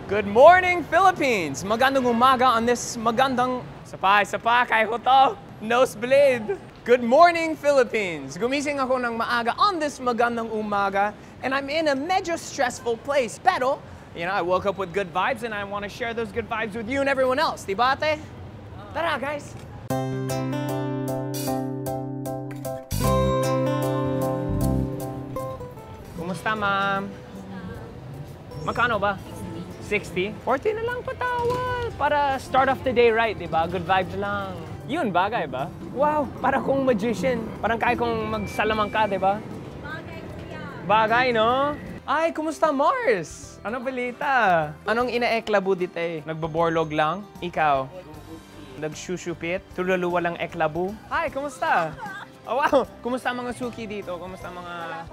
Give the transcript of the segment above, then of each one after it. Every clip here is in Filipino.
Good morning, Philippines! Magandang umaga on this magandang... Isa pa, kaya ko to. Nosebleed. Good morning, Philippines! Gumising ako ng maaga on this magandang umaga and I'm in a medyo stressful place. Pero, you know, I woke up with good vibes and I want to share those good vibes with you and everyone else. Diba, ate? Tara, guys! Kumusta, ma'am? Magkano ba? 60? 40 na lang patawal para start off the day right, di ba? Good vibes lang. Yun, bagay ba? Wow, para kong magician. Parang kaya kong magsalamang ka, di ba? Bagay, kuya. Bagay, no? Ay, kumusta, Mars? Ano balita? Anong ina-eklabu dito eh? Nagbaborlog lang? Ikaw? Nagsushupit? Tululuwa lang eklabu? Hi, kumusta? Oh, wow. Kumusta mga suki dito? Kumusta mga...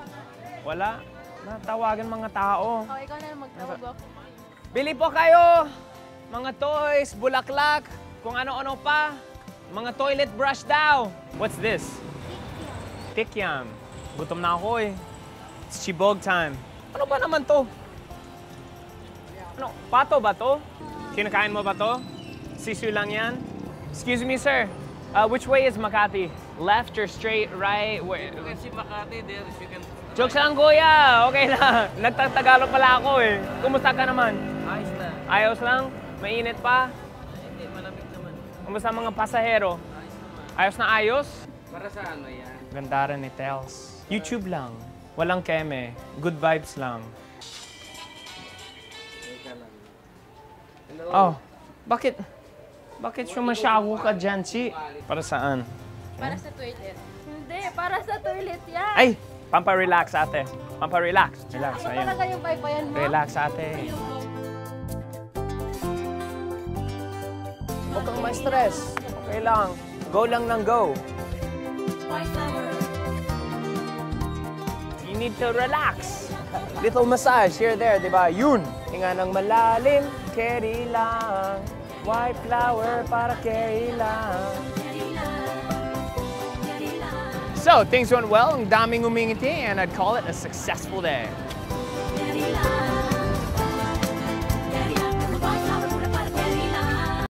Wala? Natawagan mga tao. Oh, ikaw na magtawag ako. Bili po kayo! Mga toys, bulaklak, kung ano-ano pa. Mga toilet brush daw. What's this? Tikyam. Gutom na ako eh. It's chibog time. Ano ba naman to? Ano? Pato ba to? Kinakain mo ba to? Sisyo lang yan? Excuse me, sir. Which way is Makati? Left or straight, right? Where? You can see Makati there, you can... Jokes lang, kuya. Okay na. Nagtatagalog pala ako eh. Kumusta ka naman? Ayos na. Ayos lang? Mainit pa? Hindi, malamig naman. Kumusta mga pasahero? Ayos na ayos? Para sa ano yan? Ganda rin ni Tels. YouTube lang. Walang keme. Good vibes lang. Teka lang. Hello? Oh, bakit? Bakit sumasyago ka dyan, Chi? Para saan? Para sa toilet. Hindi, para sa toilet yan. Ay! Pampa-relax, ate. Pampa-relax. Relax, Ano ayun. talaga yung baybayan mo? Relax, ate. Huwag kang may stress. Okay lang. Go lang ng go. You need to relax. Little massage here, there, di ba? Yun. Hinga ng malalim, carry lang. White flower para carry lang. So, things went well. Ang daming umingiti and I'd call it a successful day.